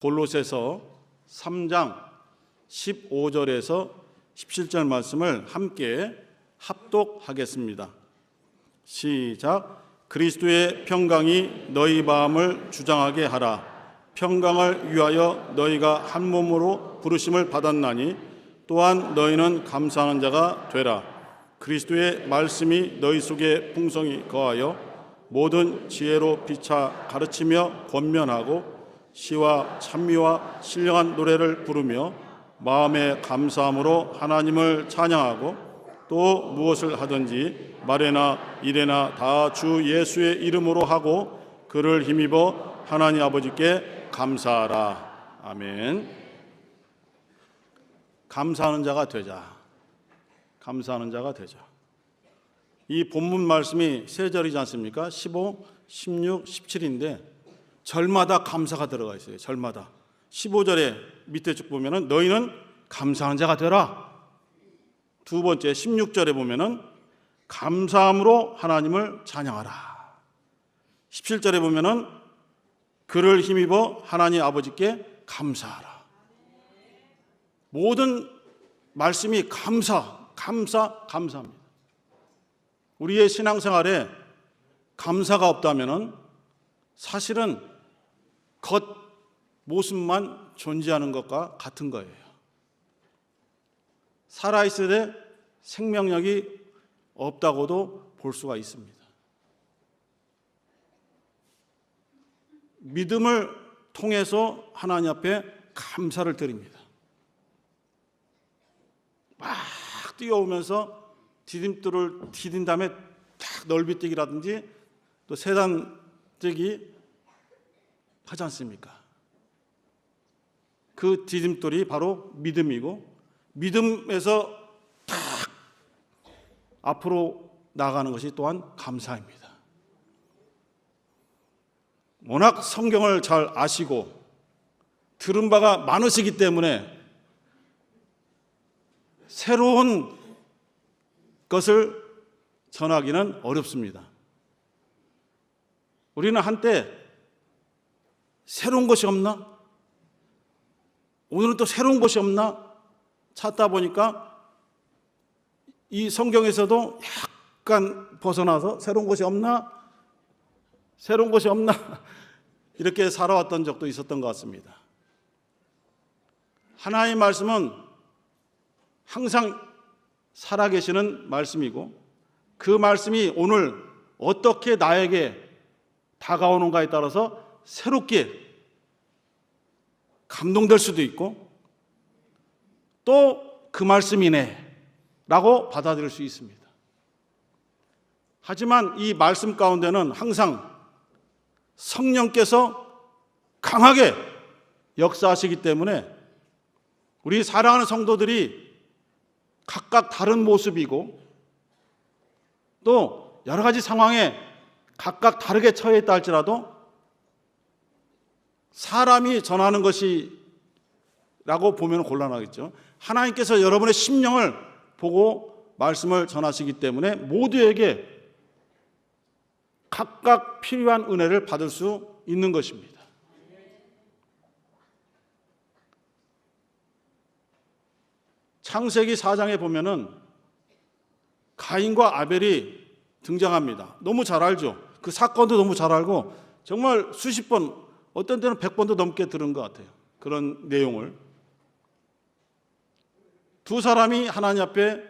골로새서 3장 15절에서 17절 말씀을 함께 합독하겠습니다. 시작. 그리스도의 평강이 너희 마음을 주장하게 하라. 평강을 위하여 너희가 한 몸으로 부르심을 받았나니 또한 너희는 감사하는 자가 되라. 그리스도의 말씀이 너희 속에 풍성히 거하여 모든 지혜로 피차 가르치며 권면하고 시와 찬미와 신령한 노래를 부르며 마음의 감사함으로 하나님을 찬양하고 또 무엇을 하든지 말에나 일에나 다 주 예수의 이름으로 하고 그를 힘입어 하나님 아버지께 감사하라. 아멘. 감사하는 자가 되자. 감사하는 자가 되자. 이 본문 말씀이 세 절이지 않습니까? 15, 16, 17인데 절마다 감사가 들어가 있어요. 절마다. 15절에 밑에 쭉 보면은 너희는 감사하는 자가 되라. 두 번째 16절에 보면은 감사함으로 하나님을 찬양하라. 17절에 보면은 그를 힘입어 하나님 아버지께 감사하라. 모든 말씀이 감사합니다. 우리의 신앙생활에 감사가 없다면은 사실은 겉 모습만 존재하는 것과 같은 거예요. 살아있을 때 생명력이 없다고도 볼 수가 있습니다. 믿음을 통해서 하나님 앞에 감사를 드립니다. 막 뛰어오면서 디딤돌을 디딘 다음에 딱 넓이뛰기라든지 또 세단뛰기 하지 않습니까? 그 디딤돌이 바로 믿음이고 믿음에서 딱 앞으로 나가는 것이 또한 감사입니다. 워낙 성경을 잘 아시고 들은 바가 많으시기 때문에 새로운 것을 전하기는 어렵습니다. 우리는 한때 새로운 것이 없나? 오늘은 또 새로운 것이 없나? 찾다 보니까 이 성경에서도 약간 벗어나서 새로운 것이 없나? 새로운 것이 없나? 이렇게 살아왔던 적도 있었던 것 같습니다. 하나님의 말씀은 항상 살아계시는 말씀이고 그 말씀이 오늘 어떻게 나에게 다가오는가에 따라서 새롭게 감동될 수도 있고 또 그 말씀이네 라고 받아들일 수 있습니다. 하지만 이 말씀 가운데는 항상 성령께서 강하게 역사하시기 때문에 우리 사랑하는 성도들이 각각 다른 모습이고 또 여러 가지 상황에 각각 다르게 처해 있다 할지라도 사람이 전하는 것이라고 보면 곤란하겠죠. 하나님께서 여러분의 심령을 보고 말씀을 전하시기 때문에 모두에게 각각 필요한 은혜를 받을 수 있는 것입니다. 창세기 4장에 보면은 가인과 아벨이 등장합니다. 너무 잘 알죠. 그 사건도 너무 잘 알고 정말 수십 번, 어떤 때는 100번도 넘게 들은 것 같아요. 그런 내용을. 두 사람이 하나님 앞에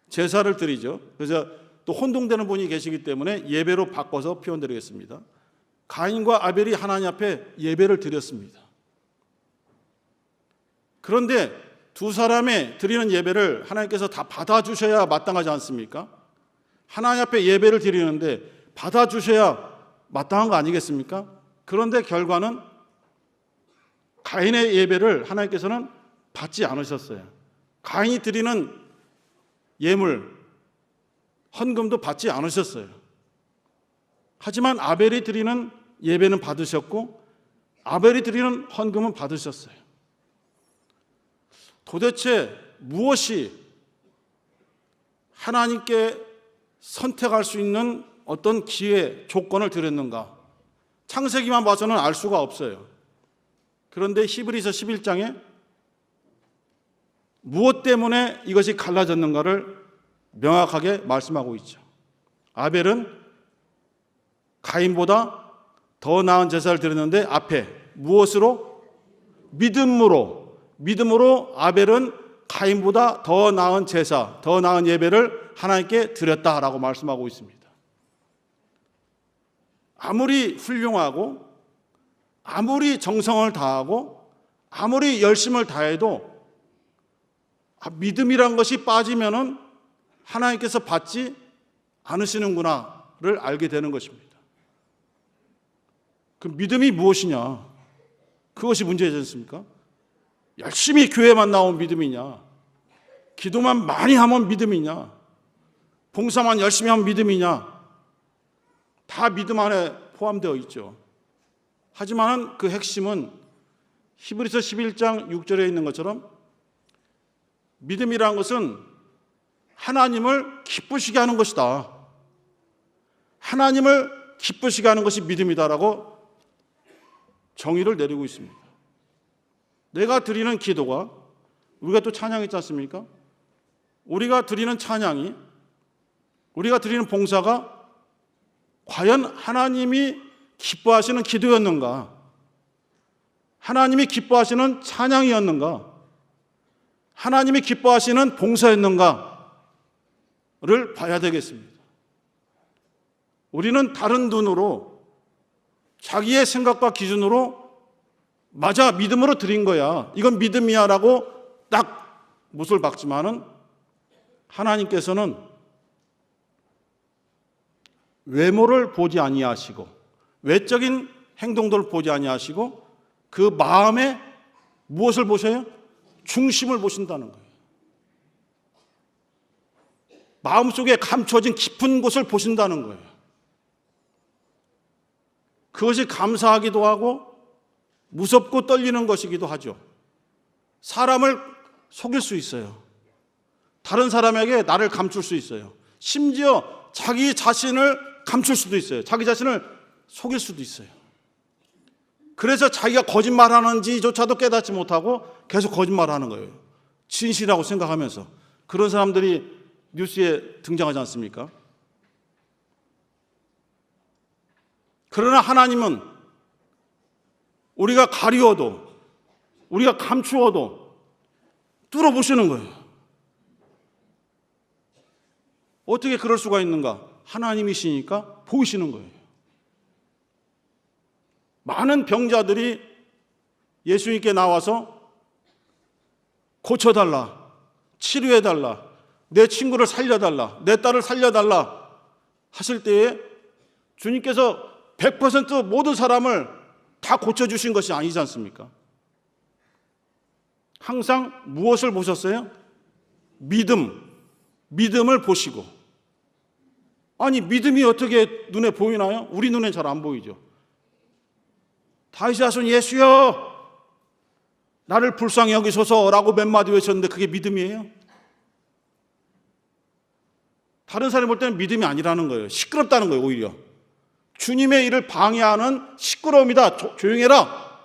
제사를 드리죠. 그래서 또 혼동되는 분이 계시기 때문에 예배로 바꿔서 표현드리겠습니다. 가인과 아벨이 하나님 앞에 예배를 드렸습니다. 그런데 두 사람의 드리는 예배를 하나님께서 다 받아주셔야 마땅하지 않습니까? 하나님 앞에 예배를 드리는데 받아주셔야 마땅한 거 아니겠습니까? 그런데 결과는 가인의 예배를 하나님께서는 받지 않으셨어요. 가인이 드리는 예물, 헌금도 받지 않으셨어요. 하지만 아벨이 드리는 예배는 받으셨고 아벨이 드리는 헌금은 받으셨어요. 도대체 무엇이 하나님께 선택할 수 있는 어떤 기회, 조건을 드렸는가? 창세기만 봐서는 알 수가 없어요. 그런데 히브리서 11장에 무엇 때문에 이것이 갈라졌는가를 명확하게 말씀하고 있죠. 아벨은 가인보다 더 나은 제사를 드렸는데 앞에 무엇으로? 믿음으로 아벨은 가인보다 더 나은 제사, 더 나은 예배를 하나님께 드렸다라고 말씀하고 있습니다. 아무리 훌륭하고 아무리 정성을 다하고 아무리 열심을 다해도 믿음이란 것이 빠지면은 하나님께서 받지 않으시는구나를 알게 되는 것입니다. 그 믿음이 무엇이냐? 그것이 문제지 않습니까? 열심히 교회만 나온 믿음이냐? 기도만 많이 하면 믿음이냐? 봉사만 열심히 하면 믿음이냐? 다 믿음 안에 포함되어 있죠. 하지만 그 핵심은 히브리서 11장 6절에 있는 것처럼 믿음이라는 것은 하나님을 기쁘시게 하는 것이다. 하나님을 기쁘시게 하는 것이 믿음이다라고 정의를 내리고 있습니다. 내가 드리는 기도가, 우리가 또 찬양했지 않습니까? 우리가 드리는 찬양이, 우리가 드리는 봉사가 과연 하나님이 기뻐하시는 기도였는가? 하나님이 기뻐하시는 찬양이었는가? 하나님이 기뻐하시는 봉사였는가를 봐야 되겠습니다. 우리는 다른 눈으로 자기의 생각과 기준으로 맞아, 믿음으로 드린 거야, 이건 믿음이야 라고 딱 못을 박지만은 하나님께서는 외모를 보지 아니하시고 외적인 행동들을 보지 아니하시고 그 마음에 무엇을 보셔요? 중심을 보신다는 거예요. 마음속에 감춰진 깊은 곳을 보신다는 거예요. 그것이 감사하기도 하고 무섭고 떨리는 것이기도 하죠. 사람을 속일 수 있어요. 다른 사람에게 나를 감출 수 있어요. 심지어 자기 자신을 감출 수도 있어요. 자기 자신을 속일 수도 있어요. 그래서 자기가 거짓말하는지조차도 깨닫지 못하고 계속 거짓말하는 거예요. 진실이라고 생각하면서. 그런 사람들이 뉴스에 등장하지 않습니까? 그러나 하나님은 우리가 가리워도, 우리가 감추어도 뚫어보시는 거예요. 어떻게 그럴 수가 있는가? 하나님이시니까 보이시는 거예요. 많은 병자들이 예수님께 나와서 고쳐달라, 치료해달라, 내 친구를 살려달라, 내 딸을 살려달라 하실 때에 주님께서 100% 모든 사람을 다 고쳐주신 것이 아니지 않습니까? 항상 무엇을 보셨어요? 믿음을 보시고. 아니, 믿음이 어떻게 눈에 보이나요? 우리 눈엔 잘 안 보이죠. 다윗의 자손 예수여 나를 불쌍히 여기소서라고 몇 마디 외쳤는데 그게 믿음이에요? 다른 사람이 볼 때는 믿음이 아니라는 거예요. 시끄럽다는 거예요. 오히려 주님의 일을 방해하는 시끄러움이다, 조용해라,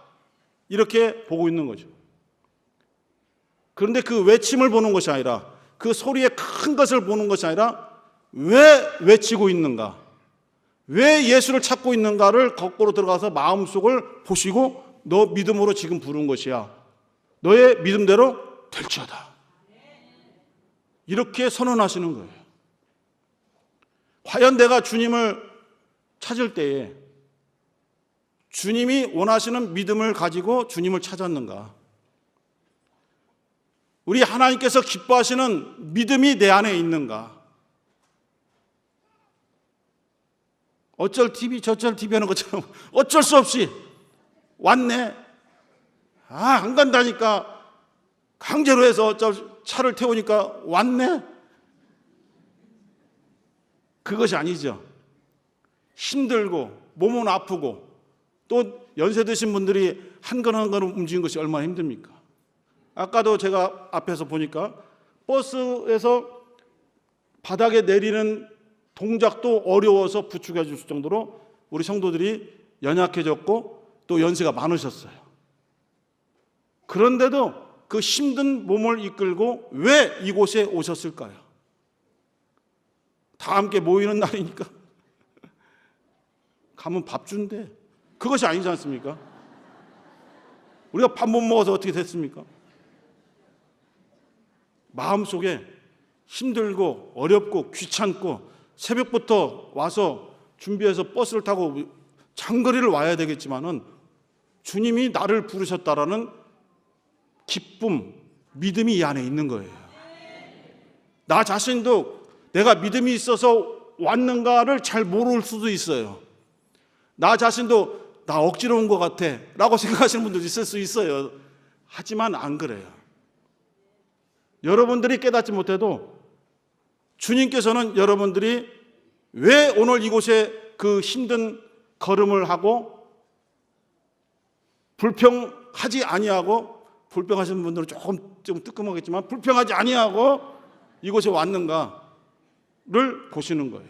이렇게 보고 있는 거죠. 그런데 그 외침을 보는 것이 아니라, 그 소리의 큰 것을 보는 것이 아니라 왜 외치고 있는가, 왜 예수를 찾고 있는가를 거꾸로 들어가서 마음속을 보시고 너 믿음으로 지금 부른 것이야, 너의 믿음대로 될지어다, 이렇게 선언하시는 거예요. 과연 내가 주님을 찾을 때에 주님이 원하시는 믿음을 가지고 주님을 찾았는가? 우리 하나님께서 기뻐하시는 믿음이 내 안에 있는가? 어쩔 TV 저쩔 TV 하는 것처럼 어쩔 수 없이 왔네, 안 간다니까 강제로 해서 어쩔 차를 태우니까 왔네, 그것이 아니죠. 힘들고 몸은 아프고 또 연세 드신 분들이 한 걸음 한 걸음 움직이는 것이 얼마나 힘듭니까? 아까도 제가 앞에서 보니까 버스에서 바닥에 내리는 동작도 어려워서 부축해 줄 정도로 우리 성도들이 연약해졌고 또 연세가 많으셨어요. 그런데도 그 힘든 몸을 이끌고 왜 이곳에 오셨을까요? 다 함께 모이는 날이니까. 가면 밥 준대. 그것이 아니지 않습니까? 우리가 밥 못 먹어서 어떻게 됐습니까? 마음속에 힘들고 어렵고 귀찮고 새벽부터 와서 준비해서 버스를 타고 장거리를 와야 되겠지만은 주님이 나를 부르셨다라는 기쁨, 믿음이 이 안에 있는 거예요. 나 자신도 내가 믿음이 있어서 왔는가를 잘 모를 수도 있어요. 나 자신도 나 억지로 온 것 같아 라고 생각하시는 분들도 있을 수 있어요. 하지만 안 그래요. 여러분들이 깨닫지 못해도 주님께서는 여러분들이 왜 오늘 이곳에 그 힘든 걸음을 하고 불평하지 아니하고, 불평하시는 분들은 좀 뜨끔하겠지만 불평하지 아니하고 이곳에 왔는가를 보시는 거예요.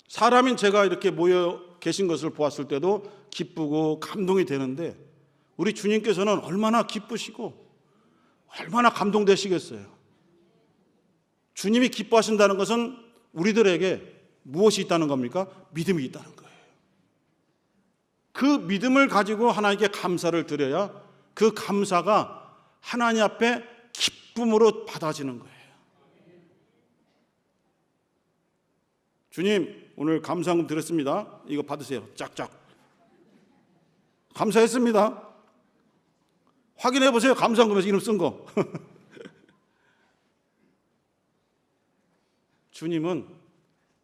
사람인 제가 이렇게 모여 계신 것을 보았을 때도 기쁘고 감동이 되는데, 우리 주님께서는 얼마나 기쁘시고 얼마나 감동되시겠어요. 주님이 기뻐하신다는 것은 우리들에게 무엇이 있다는 겁니까? 믿음이 있다는 거예요. 그 믿음을 가지고 하나님께 감사를 드려야 그 감사가 하나님 앞에 기쁨으로 받아지는 거예요. 주님, 오늘 감사금 드렸습니다. 이거 받으세요. 짝짝. 감사했습니다. 확인해 보세요. 감사금에서 이름 쓴 거. 주님은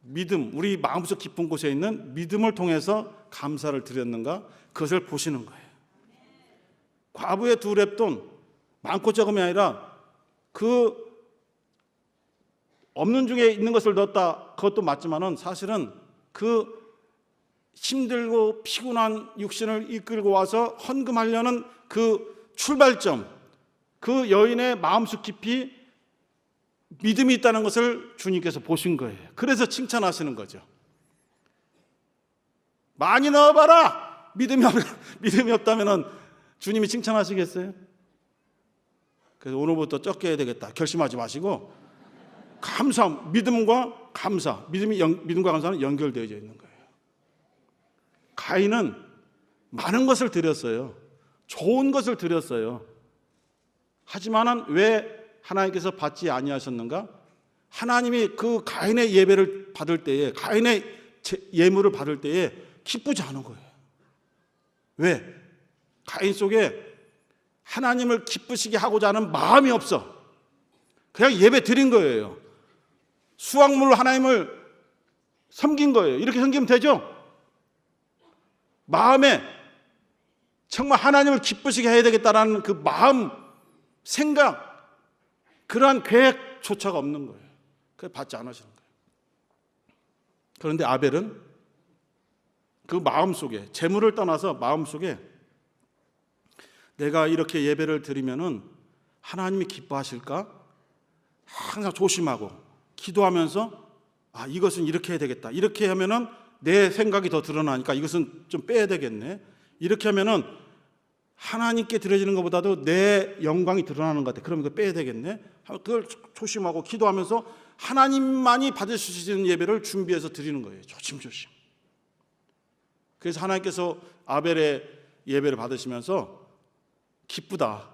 믿음, 우리 마음속 깊은 곳에 있는 믿음을 통해서 감사를 드렸는가, 그것을 보시는 거예요. 과부의 2렙돈, 많고 적음이 아니라 그 없는 중에 있는 것을 넣었다, 그것도 맞지만은 사실은 그 힘들고 피곤한 육신을 이끌고 와서 헌금하려는 그 출발점, 그 여인의 마음속 깊이 믿음이 있다는 것을 주님께서 보신 거예요. 그래서 칭찬하시는 거죠. 많이 넣어봐라. 믿음이 없다면 주님이 칭찬하시겠어요? 그래서 오늘부터 적게 해야 되겠다 결심하지 마시고, 감사, 믿음과 감사, 믿음과 감사는 연결되어 있는 거예요. 가인은 많은 것을 드렸어요. 좋은 것을 드렸어요. 하지만은 왜 하나님께서 받지 아니하셨는가? 하나님이 그 가인의 예배를 받을 때에, 가인의 예물을 받을 때에 기쁘지 않은 거예요. 왜? 가인 속에 하나님을 기쁘시게 하고자 하는 마음이 없어. 그냥 예배 드린 거예요. 수확물로 하나님을 섬긴 거예요. 이렇게 섬기면 되죠? 마음에 정말 하나님을 기쁘시게 해야 되겠다라는 그 마음, 생각, 그러한 계획조차가 없는 거예요. 그래서 받지 않으시는 거예요. 그런데 아벨은 그 마음속에, 재물을 떠나서 마음속에 내가 이렇게 예배를 드리면은 하나님이 기뻐하실까? 항상 조심하고 기도하면서 이것은 이렇게 해야 되겠다. 이렇게 하면은 내 생각이 더 드러나니까 이것은 좀 빼야 되겠네. 이렇게 하면은 하나님께 드려지는 것보다도 내 영광이 드러나는 것 같아. 그럼 이거 빼야 되겠네. 그걸 조심하고 기도하면서 하나님만이 받을 수 있는 예배를 준비해서 드리는 거예요. 조심조심. 그래서 하나님께서 아벨의 예배를 받으시면서 기쁘다.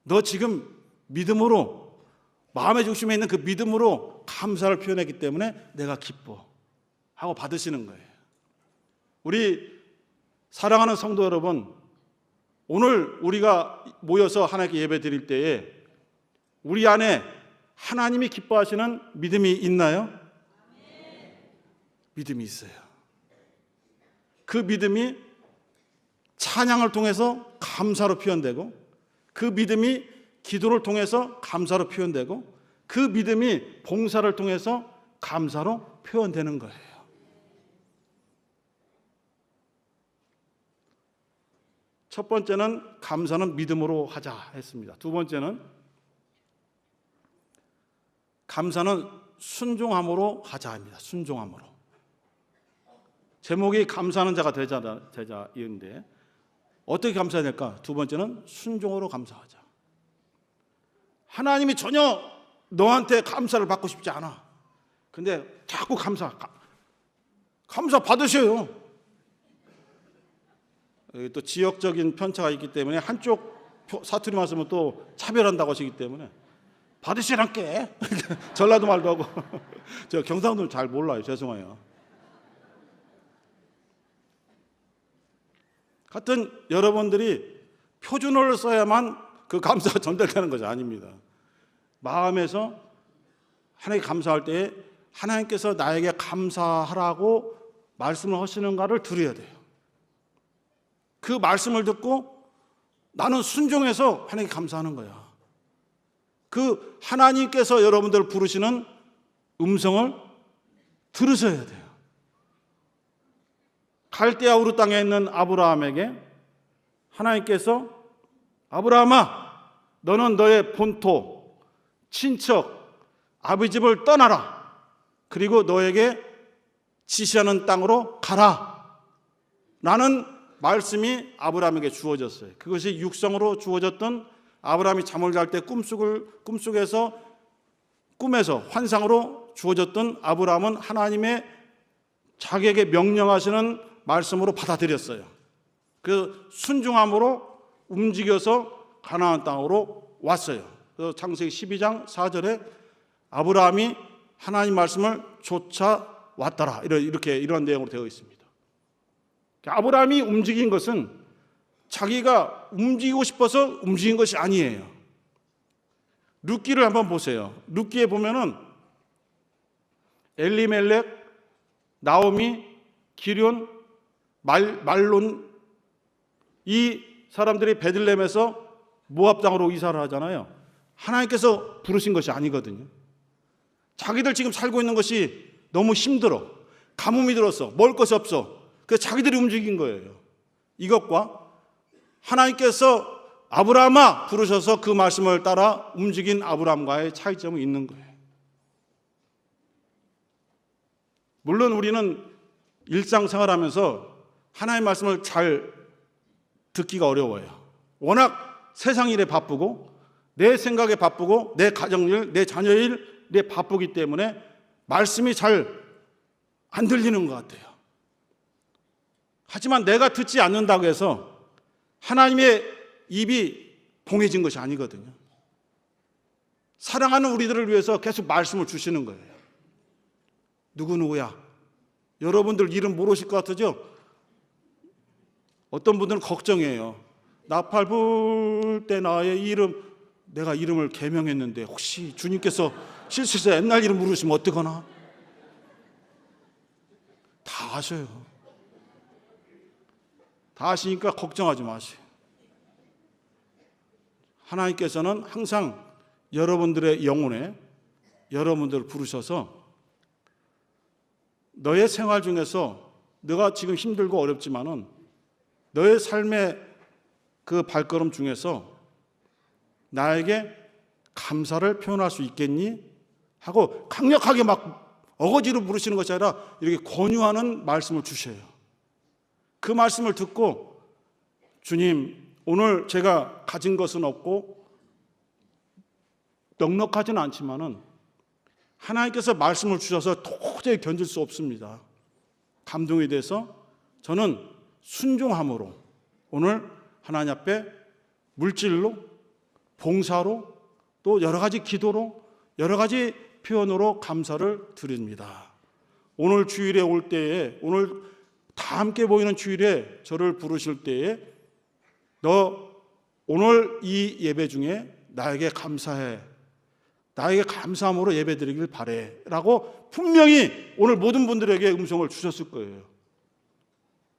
너 지금 믿음으로, 마음의 중심에 있는 그 믿음으로 감사를 표현했기 때문에 내가 기뻐 하고 받으시는 거예요. 우리 사랑하는 성도 여러분, 오늘 우리가 모여서 하나님께 예배 드릴 때에 우리 안에 하나님이 기뻐하시는 믿음이 있나요? 믿음이 있어요. 그 믿음이 찬양을 통해서 감사로 표현되고, 그 믿음이 기도를 통해서 감사로 표현되고, 그 믿음이 봉사를 통해서 감사로 표현되는 거예요. 첫 번째는 감사는 믿음으로 하자 했습니다. 두 번째는 감사는 순종함으로 하자 합니다. 순종함으로. 제목이 감사하는 자가 되자인데 어떻게 감사해야 될까? 두 번째는 순종으로 감사하자. 하나님이 전혀 너한테 감사를 받고 싶지 않아. 근데 자꾸 감사 받으셔요. 여기 또 지역적인 편차가 있기 때문에 한쪽 사투리만 쓰면 또 차별한다고 하시기 때문에 받으시란께 전라도 말도 하고 저 경상도는 잘 몰라요. 죄송해요. 하여튼 여러분들이 표준어를 써야만 그 감사가 전달되는 것이 아닙니다. 마음에서 하나님께 감사할 때 하나님께서 나에게 감사하라고 말씀을 하시는가를 들어야 돼요. 그 말씀을 듣고 나는 순종해서 하나님께 감사하는 거야. 그 하나님께서 여러분들을 부르시는 음성을 들으셔야 돼요. 갈대아 우르 땅에 있는 아브라함에게 하나님께서 아브라함아, 너는 너의 본토, 친척, 아버지 집을 떠나라. 그리고 너에게 지시하는 땅으로 가라. 라는 말씀이 아브라함에게 주어졌어요. 그것이 육성으로 주어졌던 아브라함이 잠을 잘 때 꿈에서 환상으로 주어졌던 아브라함은 하나님의 자기에게 명령하시는 말씀으로 받아들였어요. 그 순종함으로 움직여서 가나안 땅으로 왔어요. 그래서 창세기 12장 4절에 아브라함이 하나님 말씀을 쫓아왔더라. 이런 내용으로 되어 있습니다. 아브라함이 움직인 것은 자기가 움직이고 싶어서 움직인 것이 아니에요. 룻기를 한번 보세요. 룻기에 보면은 엘리멜렉, 나오미, 기륜, 말론 이 사람들이 베들레헴에서 모압 땅으로 이사를 하잖아요. 하나님께서 부르신 것이 아니거든요. 자기들 지금 살고 있는 것이 너무 힘들어. 가뭄이 들었어. 먹을 것이 없어. 그래서 자기들이 움직인 거예요. 이것과 하나님께서 아브라함아 부르셔서 그 말씀을 따라 움직인 아브라함과의 차이점이 있는 거예요. 물론 우리는 일상생활하면서 하나님의 말씀을 잘 듣기가 어려워요. 워낙 세상 일에 바쁘고 내 생각에 바쁘고 내 가정일, 내 자녀일에 바쁘기 때문에 말씀이 잘 안 들리는 것 같아요. 하지만 내가 듣지 않는다고 해서 하나님의 입이 봉해진 것이 아니거든요. 사랑하는 우리들을 위해서 계속 말씀을 주시는 거예요. 누구누구야. 여러분들 이름 모르실 것 같으죠? 어떤 분들은 걱정해요. 나팔 불 때 나의 이름, 내가 이름을 개명했는데 혹시 주님께서 실수해서 옛날 이름 물으시면 어떡하나? 다 아셔요. 다 아시니까 걱정하지 마세요. 하나님께서는 항상 여러분들의 영혼에 여러분들을 부르셔서 너의 생활 중에서 너가 지금 힘들고 어렵지만은 너의 삶의 그 발걸음 중에서 나에게 감사를 표현할 수 있겠니? 하고 강력하게 막 어거지로 부르시는 것이 아니라 이렇게 권유하는 말씀을 주셔요. 그 말씀을 듣고 주님, 오늘 제가 가진 것은 없고 넉넉하지는 않지만은 하나님께서 말씀을 주셔서 도저히 견딜 수 없습니다. 감동이 돼서 저는 순종함으로 오늘 하나님 앞에 물질로, 봉사로, 또 여러 가지 기도로, 여러 가지 표현으로 감사를 드립니다. 오늘 주일에 올 때에, 오늘 다 함께 보이는 주일에 저를 부르실 때에 너 오늘 이 예배 중에 나에게 감사해, 나에게 감사함으로 예배 드리길 바래 라고 분명히 오늘 모든 분들에게 음성을 주셨을 거예요.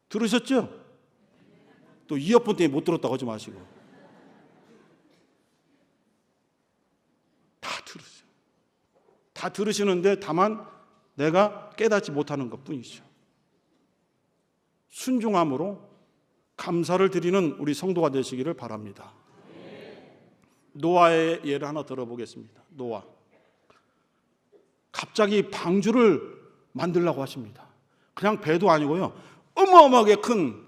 들으셨죠? 또 이어폰 때문에 못 들었다고 하지 마시고 다 들으세요. 다 들으시는데 다만 내가 깨닫지 못하는 것뿐이죠. 순종함으로 감사를 드리는 우리 성도가 되시기를 바랍니다. 노아의 예를 하나 들어보겠습니다. 노아. 갑자기 방주를 만들려고 하십니다. 그냥 배도 아니고요. 어마어마하게 큰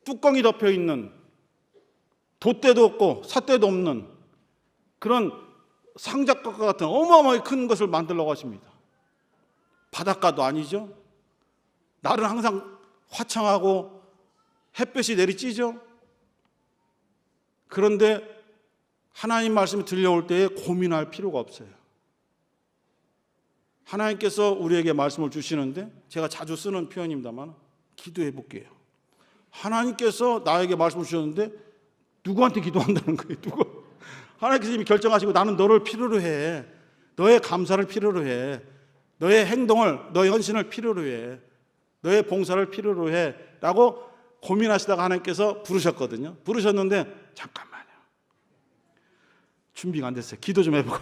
뚜껑이 덮여 있는, 돛대도 없고 삿대도 없는 그런 상자과 같은 어마어마하게 큰 것을 만들려고 하십니다. 바닷가도 아니죠. 날은 항상 화창하고 햇볕이 내리쬐죠. 그런데 하나님 말씀이 들려올 때에 고민할 필요가 없어요. 하나님께서 우리에게 말씀을 주시는데, 제가 자주 쓰는 표현입니다만 기도해 볼게요. 하나님께서 나에게 말씀을 주셨는데 누구한테 기도한다는 거예요? 누구? 하나님께서 이미 결정하시고 나는 너를 필요로 해. 너의 감사를 필요로 해. 너의 행동을, 너의 헌신을 필요로 해. 너의 봉사를 필요로 해. 라고 고민하시다가 하나님께서 부르셨거든요. 부르셨는데 잠깐만요. 준비가 안 됐어요. 기도 좀 해보고.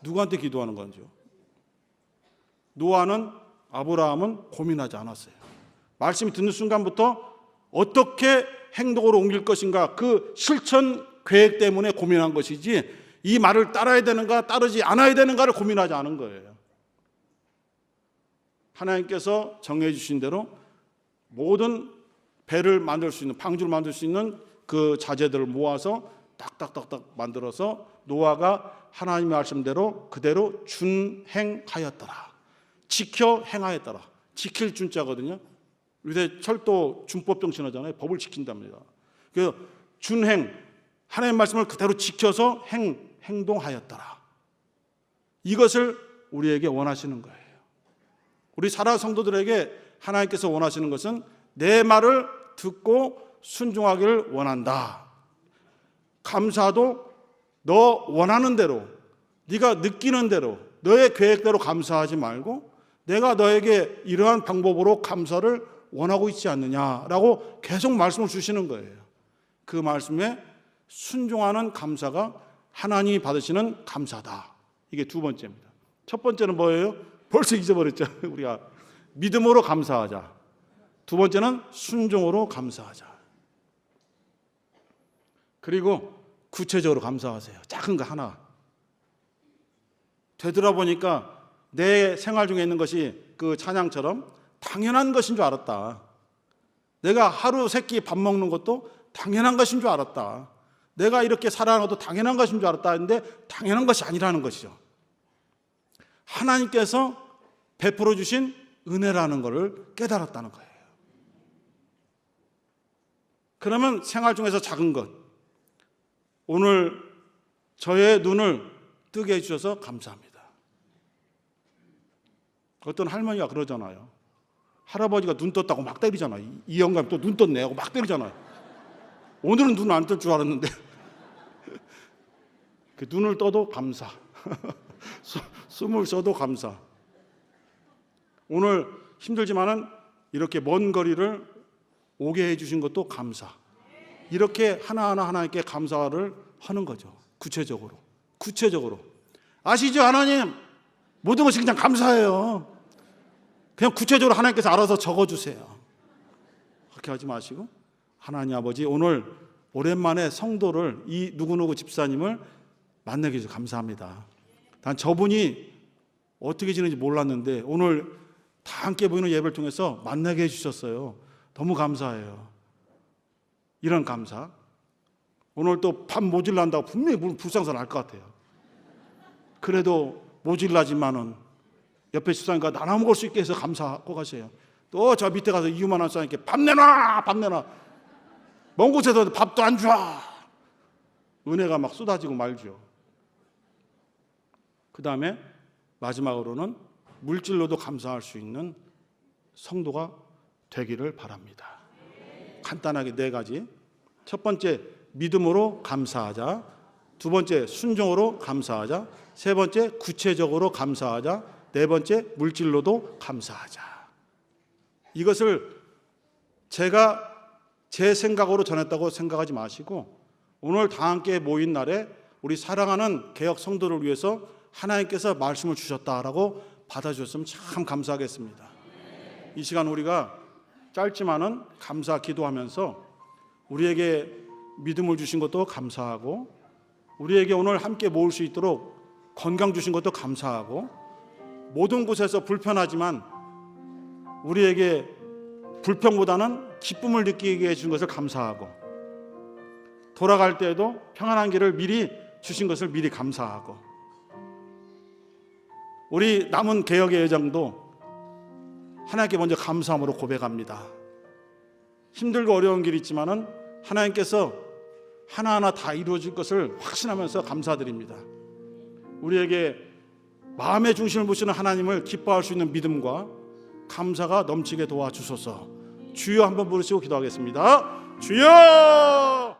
누구한테 기도하는 건지요? 노아는, 아브라함은 고민하지 않았어요. 말씀이 듣는 순간부터 어떻게 행동으로 옮길 것인가, 그 실천 계획 때문에 고민한 것이지 이 말을 따라야 되는가 따르지 않아야 되는가를 고민하지 않은 거예요. 하나님께서 정해 주신 대로 모든 배를 만들 수 있는, 방주를 만들 수 있는 그 자재들을 모아서 딱딱딱딱 만들어서 노아가 하나님의 말씀대로 그대로 준행하였더라. 지켜 행하였더라. 지킬 준자거든요. 요새 철도 준법 정신하잖아요. 법을 지킨답니다. 그 준행, 하나님의 말씀을 그대로 지켜서 행동하였더라. 이것을 우리에게 원하시는 거예요. 우리 사랑하는 성도들에게 하나님께서 원하시는 것은 내 말을 듣고 순종하기를 원한다. 감사도 너 원하는 대로, 네가 느끼는 대로, 너의 계획대로 감사하지 말고 내가 너에게 이러한 방법으로 감사를 원하고 있지 않느냐라고 계속 말씀을 주시는 거예요. 그 말씀에 순종하는 감사가 하나님이 받으시는 감사다. 이게 두 번째입니다. 첫 번째는 뭐예요? 벌써 잊어버렸죠. 우리가 믿음으로 감사하자. 두 번째는 순종으로 감사하자. 그리고 구체적으로 감사하세요. 작은 거 하나. 되돌아보니까 내 생활 중에 있는 것이 그 찬양처럼 당연한 것인 줄 알았다. 내가 하루 세 끼 밥 먹는 것도 당연한 것인 줄 알았다. 내가 이렇게 살아가는 것도 당연한 것인 줄 알았다 했는데 당연한 것이 아니라는 것이죠. 하나님께서 베풀어 주신 은혜라는 것을 깨달았다는 거예요. 그러면 생활 중에서 작은 것, 오늘 저의 눈을 뜨게 해주셔서 감사합니다. 어떤 할머니가 그러잖아요. 할아버지가 눈 떴다고 막 때리잖아요. 이 영감이 또 눈 떴네 하고 막 때리잖아요. 오늘은 눈 안 뜰 줄 알았는데 그 눈을 떠도 감사. 숨을 쉬어도 감사. 오늘 힘들지만은 이렇게 먼 거리를 오게 해주신 것도 감사. 이렇게 하나하나 하나님께 감사를 하는 거죠. 구체적으로. 아시죠, 하나님? 모든 것이 그냥 감사해요. 그냥 구체적으로 하나님께서 알아서 적어주세요. 그렇게 하지 마시고, 하나님 아버지, 오늘 오랜만에 성도를, 이 누구누구 집사님을 만나게 해주셔서 감사합니다. 난 저분이 어떻게 지내는지 몰랐는데 오늘 다 함께 보이는 예배를 통해서 만나게 해주셨어요. 너무 감사해요. 이런 감사. 오늘 또 밥 모질란다고 분명히 불상사 날 것 같아요. 그래도 모질라지만은 옆에 집사님과 나눠 먹을 수 있게 해서 감사하고 가세요. 또 저 밑에 가서 이유만한 사람께 밥 내놔. 먼 곳에서 밥도 안 줘. 은혜가 막 쏟아지고 말죠. 그 다음에 마지막으로는 물질로도 감사할 수 있는 성도가 되기를 바랍니다. 간단하게 네 가지. 첫 번째, 믿음으로 감사하자. 두 번째, 순종으로 감사하자. 세 번째, 구체적으로 감사하자. 네 번째, 물질로도 감사하자. 이것을 제가 제 생각으로 전했다고 생각하지 마시고 오늘 다 함께 모인 날에 우리 사랑하는 개혁 성도를 위해서 하나님께서 말씀을 주셨다라고 받아주셨으면 참 감사하겠습니다. 이 시간 우리가 짧지만은 감사 기도하면서 우리에게 믿음을 주신 것도 감사하고 우리에게 오늘 함께 모을 수 있도록 건강 주신 것도 감사하고 모든 곳에서 불편하지만 우리에게 불평보다는 기쁨을 느끼게 해준 것을 감사하고, 돌아갈 때에도 평안한 길을 미리 주신 것을 미리 감사하고, 우리 남은 개혁의 여정도 하나님께 먼저 감사함으로 고백합니다. 힘들고 어려운 길이 있지만은 하나님께서 하나하나 다 이루어질 것을 확신하면서 감사드립니다. 우리에게 마음의 중심을 보시는 하나님을 기뻐할 수 있는 믿음과 감사가 넘치게 도와주소서. 주여 한번 부르시고 기도하겠습니다. 주여!